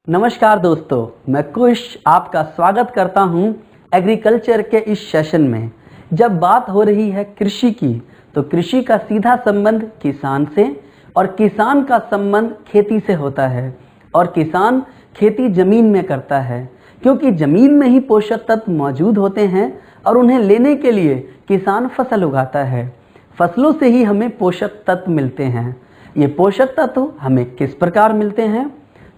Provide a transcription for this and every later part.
नमस्कार दोस्तों, मैं कुश आपका स्वागत करता हूं एग्रीकल्चर के इस सेशन में। जब बात हो रही है कृषि की, तो कृषि का सीधा संबंध किसान से और किसान का संबंध खेती से होता है। और किसान खेती जमीन में करता है, क्योंकि जमीन में ही पोषक तत्व मौजूद होते हैं और उन्हें लेने के लिए किसान फसल उगाता है। फसलों से ही हमें पोषक तत्व मिलते हैं। ये पोषक तत्व हमें किस प्रकार मिलते हैं?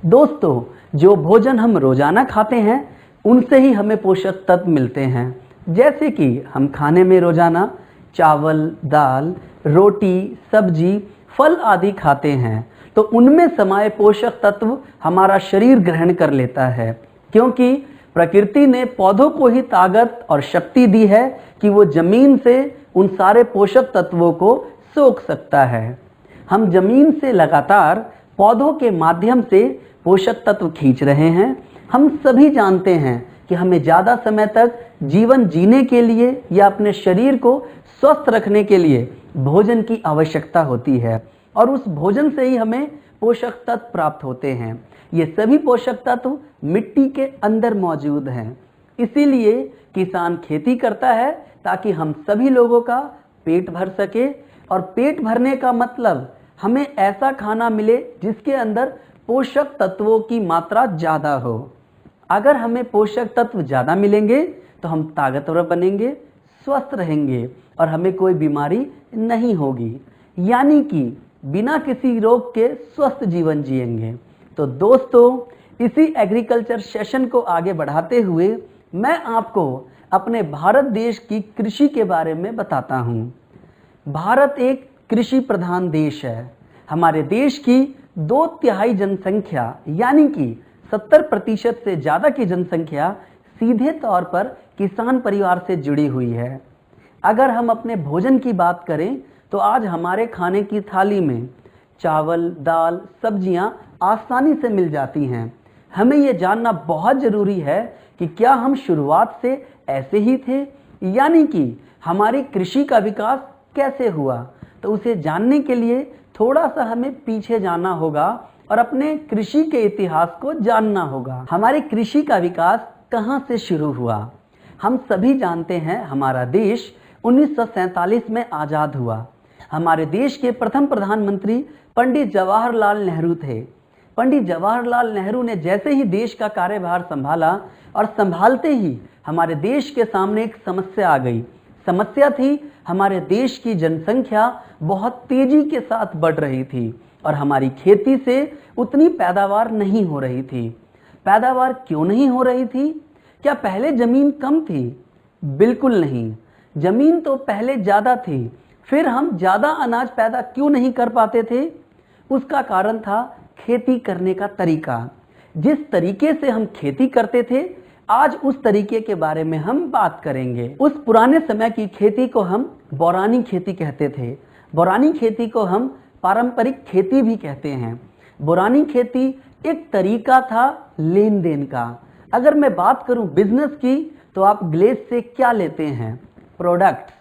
दोस्तों, जो भोजन हम रोजाना खाते हैं उनसे ही हमें पोषक तत्व मिलते हैं। जैसे कि हम खाने में रोजाना चावल, दाल, रोटी, सब्जी, फल आदि खाते हैं, तो उनमें समाये पोषक तत्व हमारा शरीर ग्रहण कर लेता है, क्योंकि प्रकृति ने पौधों को ही ताकत और शक्ति दी है कि वो जमीन से उन सारे पोषक तत्वों को सोख सकता है। हम जमीन से लगातार पौधों के माध्यम से पोषक तत्व खींच रहे हैं। हम सभी जानते हैं कि हमें ज़्यादा समय तक जीवन जीने के लिए या अपने शरीर को स्वस्थ रखने के लिए भोजन की आवश्यकता होती है, और उस भोजन से ही हमें पोषक तत्व प्राप्त होते हैं। ये सभी पोषक तत्व मिट्टी के अंदर मौजूद हैं। इसीलिए किसान खेती करता है ताकि हम सभी लोगों का पेट भर सके, और पेट भरने का मतलब हमें ऐसा खाना मिले जिसके अंदर पोषक तत्वों की मात्रा ज़्यादा हो। अगर हमें पोषक तत्व ज़्यादा मिलेंगे तो हम ताकतवर बनेंगे, स्वस्थ रहेंगे और हमें कोई बीमारी नहीं होगी, यानी कि बिना किसी रोग के स्वस्थ जीवन जिएंगे। तो दोस्तों, इसी एग्रीकल्चर सेशन को आगे बढ़ाते हुए मैं आपको अपने भारत देश की कृषि के बारे में बताता हूँ। भारत एक कृषि प्रधान देश है। हमारे देश की 2/3 जनसंख्या यानी कि 70% से ज़्यादा की जनसंख्या सीधे तौर पर किसान परिवार से जुड़ी हुई है। अगर हम अपने भोजन की बात करें तो आज हमारे खाने की थाली में चावल, दाल, सब्जियां आसानी से मिल जाती हैं। हमें ये जानना बहुत ज़रूरी है कि क्या हम शुरुआत से ऐसे ही थे, यानी कि हमारी कृषि का विकास कैसे हुआ। तो उसे जानने के लिए थोड़ा सा हमें पीछे जाना होगा और अपने कृषि के इतिहास को जानना होगा। हमारे कृषि का विकास कहाँ से शुरू हुआ? हम सभी जानते हैं, हमारा देश 1947 में आज़ाद हुआ। हमारे देश के प्रथम प्रधानमंत्री पंडित जवाहरलाल नेहरू थे। पंडित जवाहरलाल नेहरू ने जैसे ही देश का कार्यभार संभाला, और संभालते ही हमारे देश के सामने एक समस्या आ गई। समस्या थी, हमारे देश की जनसंख्या बहुत तेजी के साथ बढ़ रही थी और हमारी खेती से उतनी पैदावार नहीं हो रही थी। पैदावार क्यों नहीं हो रही थी? क्या पहले जमीन कम थी? बिल्कुल नहीं, जमीन तो पहले ज़्यादा थी। फिर हम ज़्यादा अनाज पैदा क्यों नहीं कर पाते थे? उसका कारण था खेती करने का तरीका। जिस तरीके से हम खेती करते थे, आज उस तरीके के बारे में हम बात करेंगे। उस पुराने समय की खेती को हम बौरानी खेती कहते थे। बौरानी खेती को हम पारंपरिक खेती भी कहते हैं। बौरानी खेती एक तरीका था लेन देन का। अगर मैं बात करूं बिजनेस की, तो आप ग्लेस से क्या लेते हैं? प्रोडक्ट्स।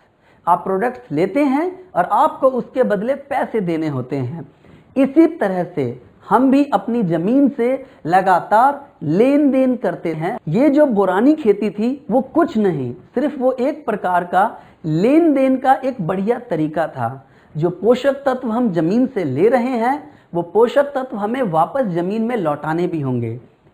आप प्रोडक्ट्स लेते हैं और आपको उसके बदले पैसे देने होते हैं। इसी तरह से हम भी अपनी जमीन से लगातार लेन देन करते हैं। ये जो बौरानी खेती थी वो कुछ नहीं, सिर्फ वो एक प्रकार का लेन देन का एक बढ़िया तरीका था। जो पोषक तत्व हम जमीन से ले रहे हैं, वो पोषक तत्व हमें वापस जमीन में लौटाने भी होंगे।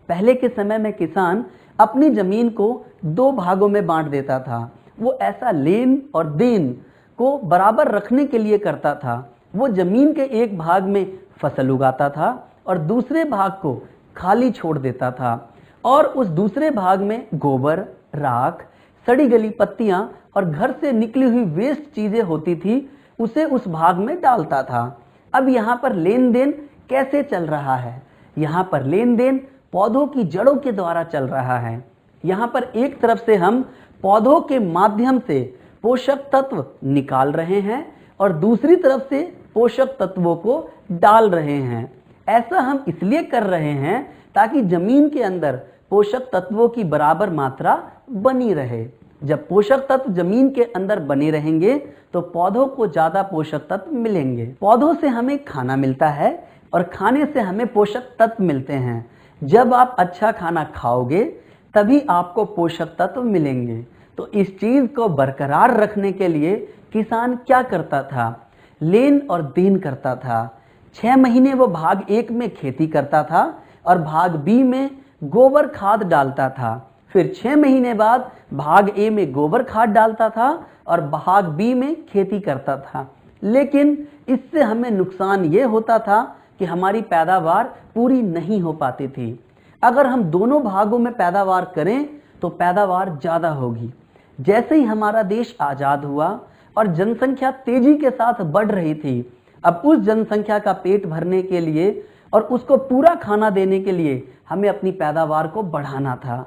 पहले के समय में किसान अपनी जमीन को 2 भागों में बांट देता था। वो ऐसा लेन और देन को बराबर रखने के लिए करता था। वो जमीन के एक भाग में फसल उगाता था और दूसरे भाग को खाली छोड़ देता था, और उस दूसरे भाग में गोबर, राख, सड़ी गली पत्तियां और घर से निकली हुई वेस्ट चीजें होती थी, उसे उस भाग में डालता था। अब यहाँ पर लेन देन कैसे चल रहा है? यहाँ पर लेन देन पौधों की जड़ों के द्वारा चल रहा है। यहाँ पर एक तरफ से हम पौधों के माध्यम से पोषक तत्व निकाल रहे हैं और दूसरी तरफ से पोषक तत्वों को डाल रहे हैं। ऐसा हम इसलिए कर रहे हैं ताकि जमीन के अंदर पोषक तत्वों की बराबर मात्रा बनी रहे। जब पोषक तत्व जमीन के अंदर बने रहेंगे तो पौधों को ज़्यादा पोषक तत्व मिलेंगे। पौधों से हमें खाना मिलता है और खाने से हमें पोषक तत्व मिलते हैं। जब आप अच्छा खाना खाओगे तभी आपको पोषक तत्व मिलेंगे। तो इस चीज को बरकरार रखने के लिए किसान क्या करता था? लेन और देन करता था। 6 महीने वो भाग 1 में खेती करता था और भाग बी में गोबर खाद डालता था। फिर 6 महीने बाद भाग ए में गोबर खाद डालता था और भाग बी में खेती करता था। लेकिन इससे हमें नुकसान ये होता था कि हमारी पैदावार पूरी नहीं हो पाती थी। अगर हम दोनों भागों में पैदावार करें तो पैदावार ज़्यादा होगी। जैसे ही हमारा देश आज़ाद हुआ और जनसंख्या तेजी के साथ बढ़ रही थी, अब उस जनसंख्या का पेट भरने के लिए और उसको पूरा खाना देने के लिए हमें अपनी पैदावार को बढ़ाना था।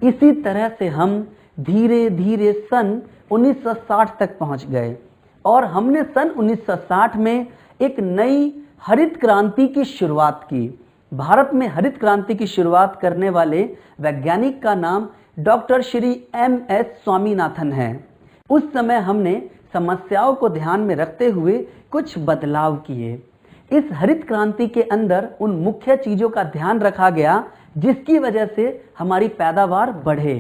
इसी तरह से हम धीरे धीरे सन 1960 तक पहुंच गए और हमने सन 1960 में एक नई हरित क्रांति की शुरुआत की। भारत में हरित क्रांति की शुरुआत करने वाले वैज्ञानिक का नाम डॉक्टर श्री M.S. स्वामीनाथन है। उस समय हमने समस्याओं को ध्यान में रखते हुए कुछ बदलाव किए। इस हरित क्रांति के अंदर उन मुख्य चीज़ों का ध्यान रखा गया जिसकी वजह से हमारी पैदावार बढ़े,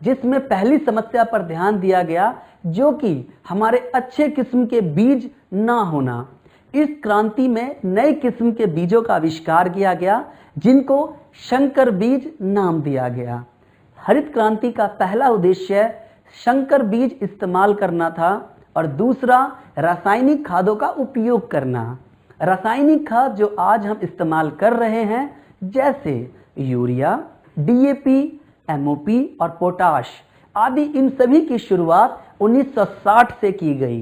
जिसमें पहली समस्या पर ध्यान दिया गया जो कि हमारे अच्छे किस्म के बीज ना होना। इस क्रांति में नए किस्म के बीजों का आविष्कार किया गया जिनको संकर बीज नाम दिया गया। हरित क्रांति का पहला उद्देश्य संकर बीज इस्तेमाल करना था और दूसरा रासायनिक खादों का उपयोग करना। रासायनिक खाद जो आज हम इस्तेमाल कर रहे हैं जैसे यूरिया, DAP, MOP और पोटाश आदि, इन सभी की शुरुआत 1960 से की गई।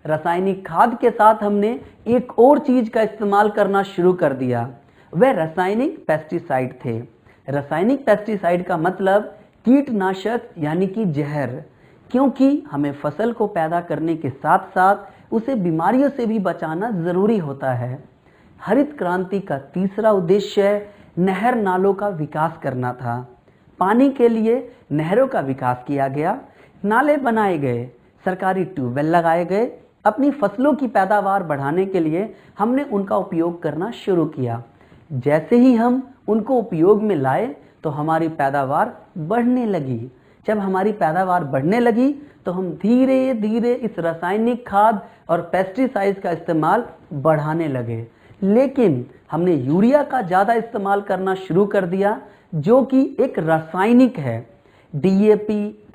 रासायनिक खाद के साथ हमने एक और चीज का इस्तेमाल करना शुरू कर दिया, वह रासायनिक पेस्टिसाइड थे। रासायनिक पेस्टिसाइड का मतलब कीटनाशक यानी कि जहर, क्योंकि हमें फसल को पैदा करने के साथ साथ उसे बीमारियों से भी बचाना ज़रूरी होता है। हरित क्रांति का तीसरा उद्देश्य नहर नालों का विकास करना था। पानी के लिए नहरों का विकास किया गया, नाले बनाए गए, सरकारी ट्यूबवेल लगाए गए। अपनी फसलों की पैदावार बढ़ाने के लिए हमने उनका उपयोग करना शुरू किया। जैसे ही हम उनको उपयोग में लाए तो हमारी पैदावार बढ़ने लगी। जब हमारी पैदावार बढ़ने लगी तो हम धीरे धीरे इस रासायनिक खाद और पेस्टिसाइड्स का इस्तेमाल बढ़ाने लगे। लेकिन हमने यूरिया का ज़्यादा इस्तेमाल करना शुरू कर दिया जो कि एक रासायनिक है। DAP,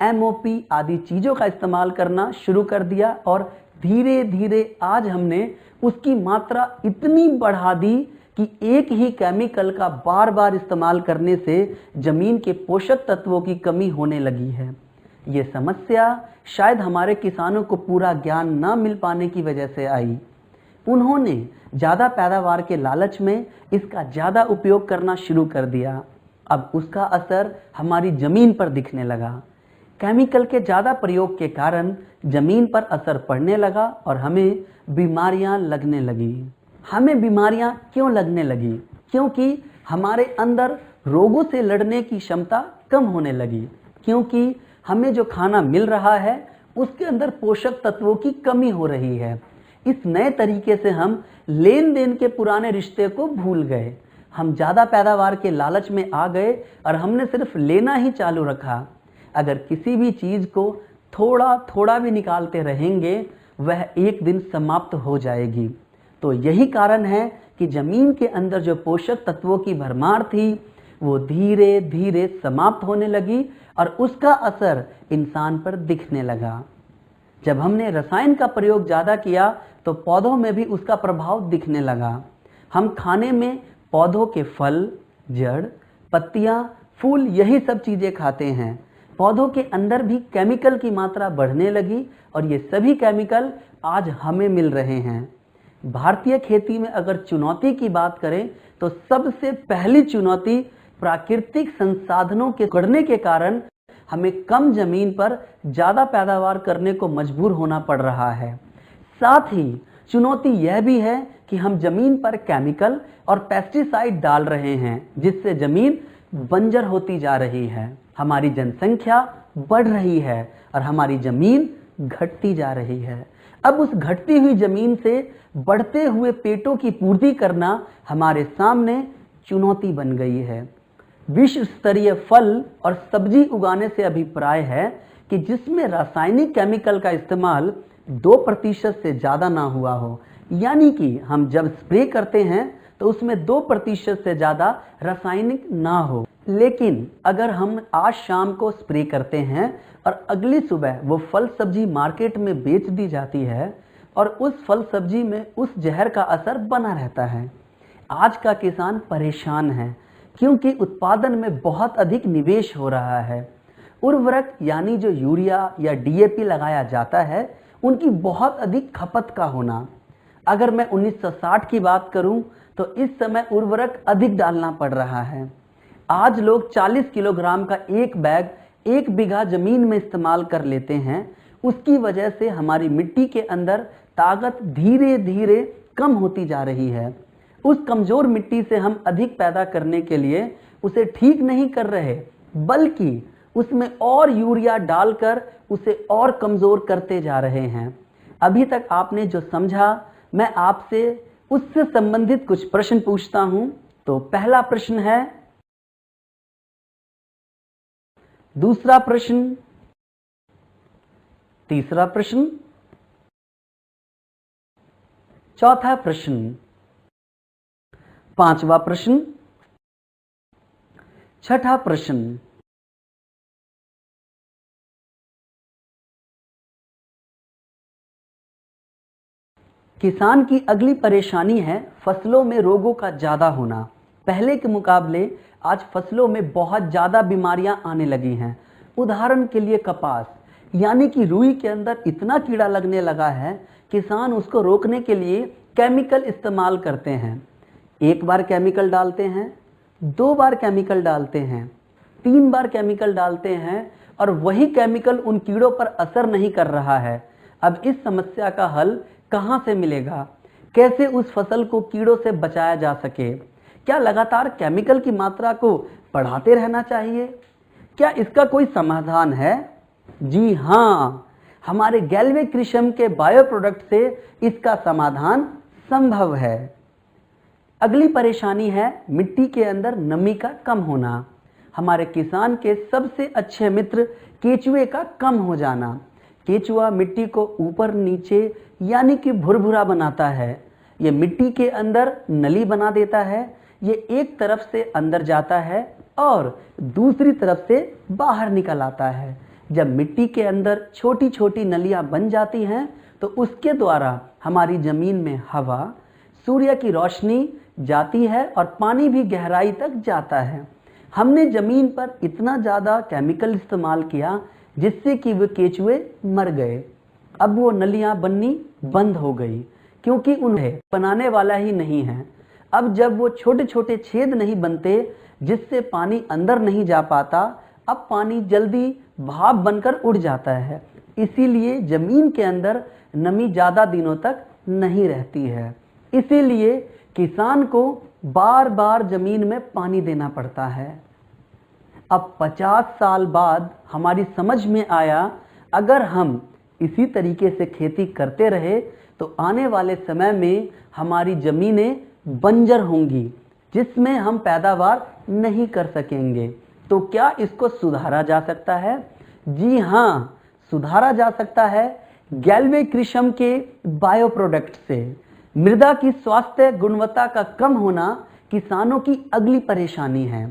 MOP आदि चीज़ों का इस्तेमाल करना शुरू कर दिया और धीरे धीरे आज हमने उसकी मात्रा इतनी बढ़ा दी कि एक ही केमिकल का बार बार इस्तेमाल करने से जमीन के पोषक तत्वों की कमी होने लगी है। ये समस्या शायद हमारे किसानों को पूरा ज्ञान न मिल पाने की वजह से आई। उन्होंने ज़्यादा पैदावार के लालच में इसका ज़्यादा उपयोग करना शुरू कर दिया। अब उसका असर हमारी ज़मीन पर दिखने लगा। केमिकल के ज़्यादा प्रयोग के कारण ज़मीन पर असर पड़ने लगा और हमें बीमारियां लगने लगी। हमें बीमारियां क्यों लगने लगी? क्योंकि हमारे अंदर रोगों से लड़ने की क्षमता कम होने लगी, क्योंकि हमें जो खाना मिल रहा है उसके अंदर पोषक तत्वों की कमी हो रही है। इस नए तरीके से हम लेन देन के पुराने रिश्ते को भूल गए। हम ज़्यादा पैदावार के लालच में आ गए और हमने सिर्फ लेना ही चालू रखा। अगर किसी भी चीज़ को थोड़ा थोड़ा भी निकालते रहेंगे वह एक दिन समाप्त हो जाएगी। तो यही कारण है कि ज़मीन के अंदर जो पोषक तत्वों की भरमार थी वो धीरे धीरे समाप्त होने लगी और उसका असर इंसान पर दिखने लगा। जब हमने रसायन का प्रयोग ज़्यादा किया तो पौधों में भी उसका प्रभाव दिखने लगा। हम खाने में पौधों के फल, जड़, पत्तियाँ, फूल यही सब चीज़ें खाते हैं। पौधों के अंदर भी केमिकल की मात्रा बढ़ने लगी और ये सभी केमिकल आज हमें मिल रहे हैं। भारतीय खेती में अगर चुनौती की बात करें तो सबसे पहली चुनौती प्राकृतिक संसाधनों के बढ़ने के कारण हमें कम जमीन पर ज़्यादा पैदावार करने को मजबूर होना पड़ रहा है। साथ ही चुनौती यह भी है कि हम जमीन पर केमिकल और पेस्टिसाइड डाल रहे हैं जिससे जमीन बंजर होती जा रही है। हमारी जनसंख्या बढ़ रही है और हमारी जमीन घटती जा रही है। अब उस घटती हुई जमीन से बढ़ते हुए पेटों की पूर्ति करना हमारे सामने चुनौती बन गई है। विश्व स्तरीय फल और सब्जी उगाने से अभिप्राय है कि जिसमें रासायनिक केमिकल का इस्तेमाल 2% से ज़्यादा ना हुआ हो, यानी कि हम जब स्प्रे करते हैं तो उसमें 2% से ज़्यादा रासायनिक ना हो। लेकिन अगर हम आज शाम को स्प्रे करते हैं और अगली सुबह वो फल सब्जी मार्केट में बेच दी जाती है और उस फल सब्जी में उस जहर का असर बना रहता है। आज का किसान परेशान है क्योंकि उत्पादन में बहुत अधिक निवेश हो रहा है। उर्वरक यानी जो यूरिया या डीएपी लगाया जाता है उनकी बहुत अधिक खपत का होना। अगर मैं 1960 की बात करूं तो इस समय उर्वरक अधिक डालना पड़ रहा है। आज लोग 40 किलोग्राम का एक बैग 1 बीघा जमीन में इस्तेमाल कर लेते हैं। उसकी वजह से हमारी मिट्टी के अंदर ताकत धीरे धीरे कम होती जा रही है। उस कमज़ोर मिट्टी से हम अधिक पैदा करने के लिए उसे ठीक नहीं कर रहे, बल्कि उसमें और यूरिया डालकर उसे और कमज़ोर करते जा रहे हैं। अभी तक आपने जो समझा, मैं आपसे उससे संबंधित कुछ प्रश्न पूछता हूं। तो पहला प्रश्न है, दूसरा प्रश्न, तीसरा प्रश्न, चौथा प्रश्न, पांचवा प्रश्न, छठा प्रश्न। किसान की अगली परेशानी है फसलों में रोगों का ज़्यादा होना। पहले के मुकाबले आज फसलों में बहुत ज़्यादा बीमारियां आने लगी हैं। उदाहरण के लिए कपास यानी कि रुई के अंदर इतना कीड़ा लगने लगा है, किसान उसको रोकने के लिए केमिकल इस्तेमाल करते हैं। 1 बार केमिकल डालते हैं, 2 बार केमिकल डालते हैं, 3 बार केमिकल डालते हैं और वही केमिकल उन कीड़ों पर असर नहीं कर रहा है। अब इस समस्या का हल कहाँ से मिलेगा? कैसे उस फसल को कीड़ों से बचाया जा सके? क्या लगातार केमिकल की मात्रा को बढ़ाते रहना चाहिए? क्या इसका कोई समाधान है? जी हाँ, हमारे गैल्वे कृषम के बायो प्रोडक्ट से इसका समाधान संभव है। अगली परेशानी है मिट्टी के अंदर नमी का कम होना। हमारे किसान के सबसे अच्छे मित्र केचुए का कम हो जाना। केचुआ मिट्टी को ऊपर नीचे यानी कि भुरभुरा बनाता है। ये मिट्टी के अंदर नली बना देता है। ये एक तरफ से अंदर जाता है और दूसरी तरफ से बाहर निकल आता है। जब मिट्टी के अंदर छोटी छोटी नलियां बन जाती हैं तो उसके द्वारा हमारी ज़मीन में हवा, सूर्य की रोशनी जाती है और पानी भी गहराई तक जाता है। हमने ज़मीन पर इतना ज़्यादा केमिकल इस्तेमाल किया जिससे कि वे केचुए मर गए। अब वो नलियां बननी बंद हो गई क्योंकि उन्हें बनाने वाला ही नहीं है। अब जब वो छोटे छोटे छेद नहीं बनते जिससे पानी अंदर नहीं जा पाता, अब पानी जल्दी भाप बनकर उड़ जाता है। इसीलिए ज़मीन के अंदर नमी ज़्यादा दिनों तक नहीं रहती है। इसीलिए किसान को बार बार ज़मीन में पानी देना पड़ता है। अब 50 साल बाद हमारी समझ में आया, अगर हम इसी तरीके से खेती करते रहे तो आने वाले समय में हमारी ज़मीनें बंजर होंगी जिसमें हम पैदावार नहीं कर सकेंगे। तो क्या इसको सुधारा जा सकता है? जी हाँ, सुधारा जा सकता है गैल्वे कृषम के बायो प्रोडक्ट से। मृदा की स्वास्थ्य गुणवत्ता का कम होना किसानों की अगली परेशानी है।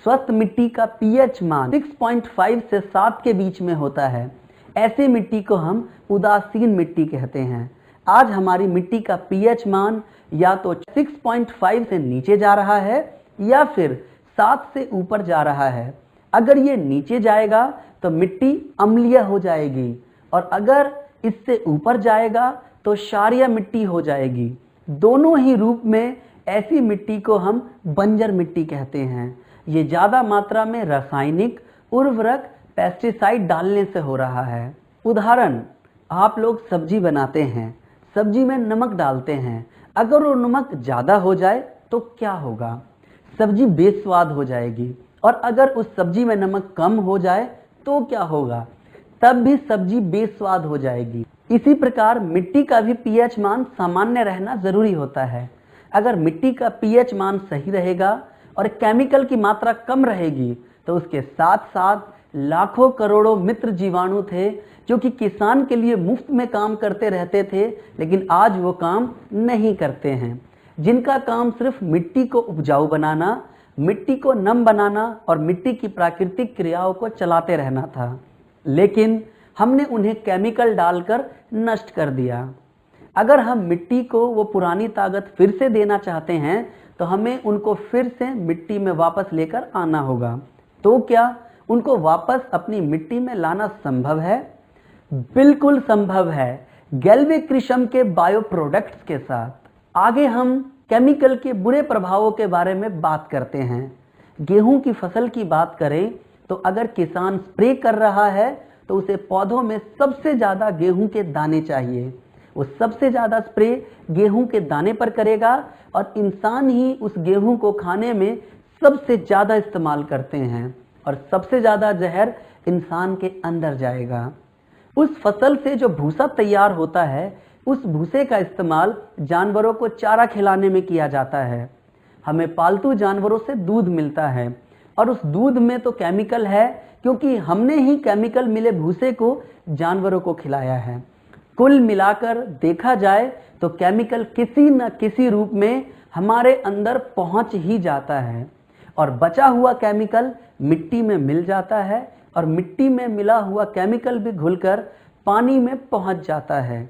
स्वस्थ मिट्टी का पीएच मान 6.5 से 7 के बीच में होता है। ऐसे मिट्टी को हम उदासीन मिट्टी कहते हैं। आज हमारी मिट्टी का पीएच मान या तो 6.5 से नीचे जा रहा है या फिर 7 से ऊपर जा रहा है। अगर ये नीचे जाएगा तो मिट्टी अम्लीय हो जाएगी और अगर इससे ऊपर जाएगा तो क्षारीय मिट्टी हो जाएगी। दोनों ही रूप में ऐसी मिट्टी को हम बंजर मिट्टी कहते हैं। ये ज़्यादा मात्रा में रासायनिक उर्वरक पेस्टिसाइड डालने से हो रहा है। उदाहरण, आप लोग सब्जी बनाते हैं, सब्जी में नमक डालते हैं। अगर वो नमक ज़्यादा हो जाए तो क्या होगा? सब्जी बेस्वाद हो जाएगी। और अगर उस सब्जी में नमक कम हो जाए तो क्या होगा? तब भी सब्जी बेस्वाद हो जाएगी। इसी प्रकार मिट्टी का भी पीएच मान सामान्य रहना ज़रूरी होता है। अगर मिट्टी का पीएच मान सही रहेगा और केमिकल की मात्रा कम रहेगी तो उसके साथ साथ लाखों करोड़ों मित्र जीवाणु थे जो कि किसान के लिए मुफ्त में काम करते रहते थे, लेकिन आज वो काम नहीं करते हैं, जिनका काम सिर्फ मिट्टी को उपजाऊ बनाना, मिट्टी को नम बनाना और मिट्टी की प्राकृतिक क्रियाओं को चलाते रहना था। लेकिन हमने उन्हें केमिकल डालकर नष्ट कर दिया। अगर हम मिट्टी को वो पुरानी ताकत फिर से देना चाहते हैं तो हमें उनको फिर से मिट्टी में वापस लेकर आना होगा। तो क्या उनको वापस अपनी मिट्टी में लाना संभव है? बिल्कुल संभव है, गैल्वे कृषि के बायो प्रोडक्ट्स के साथ। आगे हम केमिकल के बुरे प्रभावों के बारे में बात करते हैं। गेहूं की फसल की बात करें तो अगर किसान स्प्रे कर रहा है तो उसे पौधों में सबसे ज़्यादा गेहूं के दाने चाहिए। वो सबसे ज़्यादा स्प्रे गेहूं के दाने पर करेगा और इंसान ही उस गेहूं को खाने में सबसे ज़्यादा इस्तेमाल करते हैं और सबसे ज़्यादा जहर इंसान के अंदर जाएगा। उस फसल से जो भूसा तैयार होता है, उस भूसे का इस्तेमाल जानवरों को चारा खिलाने में किया जाता है। हमें पालतू जानवरों से दूध मिलता है और उस दूध में तो केमिकल है क्योंकि हमने ही केमिकल मिले भूसे को जानवरों को खिलाया है। कुल मिलाकर देखा जाए तो केमिकल किसी न किसी रूप में हमारे अंदर पहुंच ही जाता है और बचा हुआ केमिकल मिट्टी में मिल जाता है और मिट्टी में मिला हुआ केमिकल भी घुलकर पानी में पहुंच जाता है।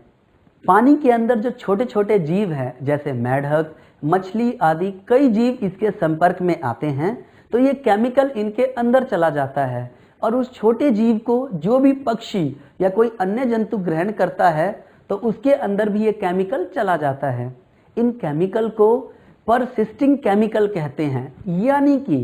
पानी के अंदर जो छोटे छोटे जीव हैं जैसे मेढक, मछली आदि कई जीव इसके संपर्क में आते हैं तो ये केमिकल इनके अंदर चला जाता है और उस छोटे जीव को जो भी पक्षी या कोई अन्य जंतु ग्रहण करता है तो उसके अंदर भी ये केमिकल चला जाता है। इन केमिकल को परसिस्टिंग केमिकल कहते हैं, यानी कि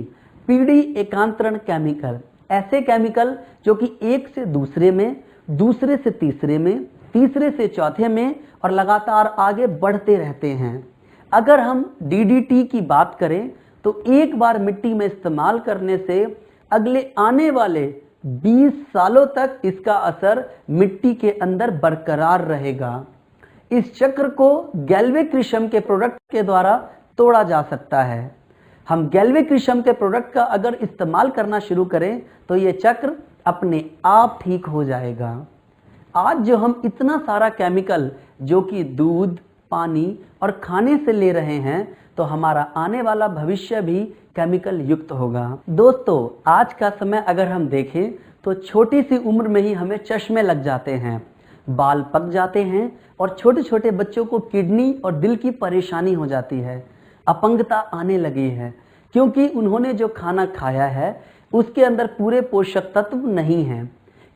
पीढ़ी एकांतरण केमिकल। ऐसे केमिकल जो कि एक से दूसरे में, दूसरे से तीसरे में, तीसरे से चौथे में और लगातार आगे बढ़ते रहते हैं। अगर हम DDT की बात करें तो एक बार मिट्टी में इस्तेमाल करने से अगले आने वाले 20 सालों तक इसका असर मिट्टी के अंदर बरकरार रहेगा। इस चक्र को गैल्वे कृषि के प्रोडक्ट के द्वारा तोड़ा जा सकता है। हम गैल्वे कृषि के प्रोडक्ट का अगर इस्तेमाल करना शुरू करें तो ये चक्र अपने आप ठीक हो जाएगा। आज जो हम इतना सारा केमिकल जो कि दूध, पानी और खाने से ले रहे हैं तो हमारा आने वाला भविष्य भी केमिकल युक्त होगा। दोस्तों, आज का समय अगर हम देखें तो छोटी सी उम्र में ही हमें चश्मे लग जाते हैं, बाल पक जाते हैं और छोटे छोटे बच्चों को किडनी और दिल की परेशानी हो जाती है, अपंगता आने लगी है क्योंकि उन्होंने जो खाना खाया है उसके अंदर पूरे पोषक तत्व नहीं हैं।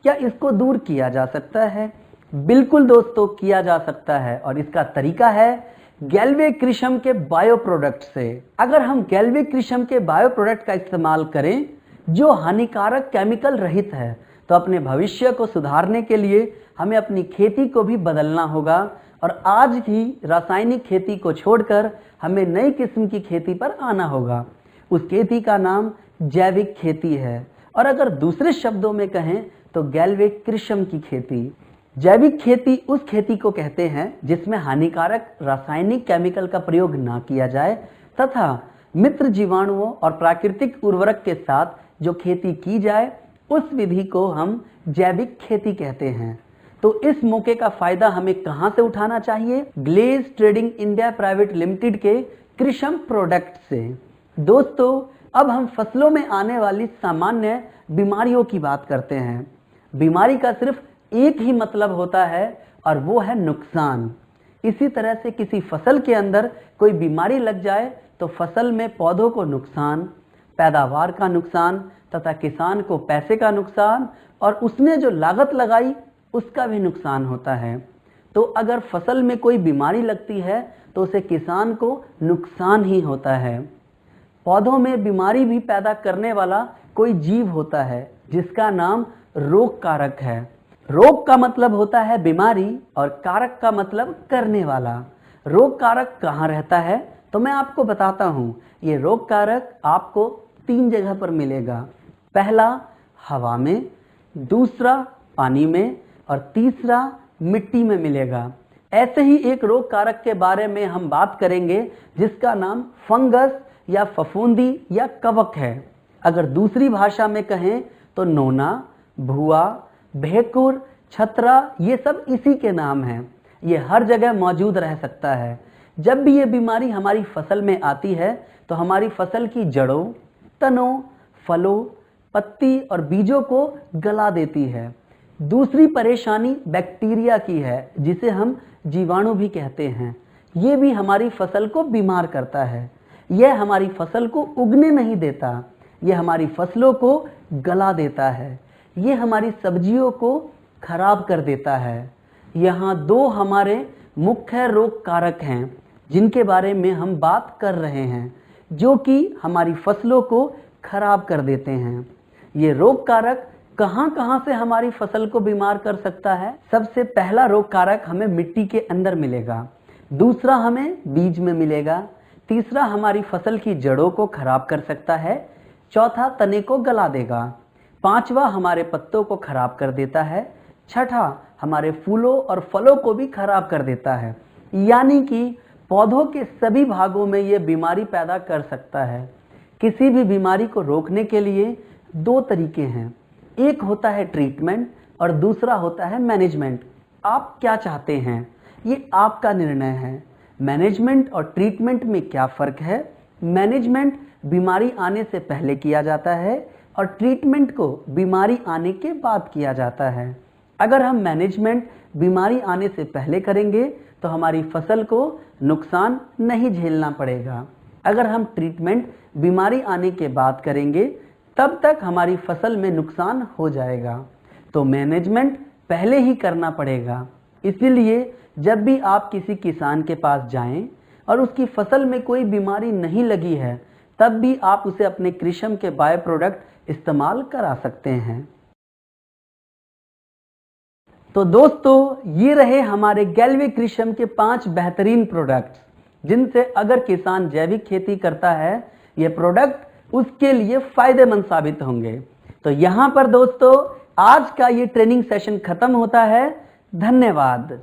क्या इसको दूर किया जा सकता है? बिल्कुल दोस्तों, किया जा सकता है और इसका तरीका है गैल्वे कृषि के बायो प्रोडक्ट से। अगर हम गैल्वे कृषि के बायो प्रोडक्ट का इस्तेमाल करें जो हानिकारक केमिकल रहित है तो अपने भविष्य को सुधारने के लिए हमें अपनी खेती को भी बदलना होगा और आज ही रासायनिक खेती को छोड़कर हमें नई किस्म की खेती पर आना होगा। उस खेती का नाम जैविक खेती है और अगर दूसरे शब्दों में कहें तो गैल्वे कृषि की खेती। जैविक खेती उस खेती को कहते हैं जिसमें हानिकारक रासायनिक केमिकल का प्रयोग ना किया जाए तथा मित्र जीवाणुओं और प्राकृतिक उर्वरक के साथ जो खेती की जाए उस विधि को हम जैविक खेती कहते हैं। तो इस मौके का फायदा हमें कहां से उठाना चाहिए? Glaze trading India private limited के कृषि प्रोडक्ट से। दोस्तों, अब हम फसलों में आने वाली सामान्य बीमारियों की बात करते हैं। बीमारी का सिर्फ एक ही मतलब होता है और वो है नुकसान। इसी तरह से किसी फसल के अंदर कोई बीमारी लग जाए तो फसल में पौधों को नुकसान, पैदावार का नुकसान तथा किसान को पैसे का नुकसान और उसने जो लागत लगाई उसका भी नुकसान होता है। तो अगर फसल में कोई बीमारी लगती है तो उसे किसान को नुकसान ही होता है। पौधों में बीमारी भी पैदा करने वाला कोई जीव होता है जिसका नाम रोग कारक है। रोग का मतलब होता है बीमारी और कारक का मतलब करने वाला। रोग कारक कहाँ रहता है तो मैं आपको बताता हूँ। ये रोग कारक आपको 3 जगह पर मिलेगा। पहला हवा में, दूसरा पानी में और तीसरा मिट्टी में मिलेगा। ऐसे ही एक रोग कारक के बारे में हम बात करेंगे जिसका नाम फंगस या फफूंदी या कवक है। अगर दूसरी भाषा में कहें तो नोना, भुआ, भेकुर, छतरा ये सब इसी के नाम हैं। ये हर जगह मौजूद रह सकता है। जब भी ये बीमारी हमारी फसल में आती है तो हमारी फसल की जड़ों, तनों, फलों, पत्ती और बीजों को गला देती है। दूसरी परेशानी बैक्टीरिया की है, जिसे हम जीवाणु भी कहते हैं। ये भी हमारी फसल को बीमार करता है। यह हमारी फसल को उगने नहीं देता, यह हमारी फसलों को गला देता है। ये हमारी सब्जियों को खराब कर देता है। यहाँ दो हमारे मुख्य रोग कारक हैं जिनके बारे में हम बात कर रहे हैं, जो कि हमारी फसलों को खराब कर देते हैं। ये रोग कारक कहाँ से हमारी फसल को बीमार कर सकता है? सबसे पहला रोग कारक हमें मिट्टी के अंदर मिलेगा, दूसरा हमें बीज में मिलेगा, तीसरा हमारी फसल की जड़ों को खराब कर सकता है, चौथा तने को गला देगा, पांचवा हमारे पत्तों को खराब कर देता है, छठा हमारे फूलों और फलों को भी खराब कर देता है। यानी कि पौधों के सभी भागों में ये बीमारी पैदा कर सकता है। किसी भी बीमारी को रोकने के लिए दो तरीके हैं, एक होता है ट्रीटमेंट और दूसरा होता है मैनेजमेंट। आप क्या चाहते हैं, ये आपका निर्णय है। मैनेजमेंट और ट्रीटमेंट में क्या फ़र्क है? मैनेजमेंट बीमारी आने से पहले किया जाता है और ट्रीटमेंट को बीमारी आने के बाद किया जाता है। अगर हम मैनेजमेंट बीमारी आने से पहले करेंगे तो हमारी फसल को नुकसान नहीं झेलना पड़ेगा। अगर हम ट्रीटमेंट बीमारी आने के बाद करेंगे तब तक हमारी फसल में नुकसान हो जाएगा। तो मैनेजमेंट पहले ही करना पड़ेगा। इसीलिए जब भी आप किसी किसान के पास जाएं और उसकी फसल में कोई बीमारी नहीं लगी है, तब भी आप उसे अपने कृषम के बायो प्रोडक्ट इस्तेमाल करा सकते हैं। तो दोस्तों, ये रहे हमारे गैल्वे कृषम के 5 बेहतरीन प्रोडक्ट्स, जिनसे अगर किसान जैविक खेती करता है, ये प्रोडक्ट उसके लिए फायदेमंद साबित होंगे। तो यहाँ पर दोस्तों आज का ये ट्रेनिंग सेशन खत्म होता है। धन्यवाद।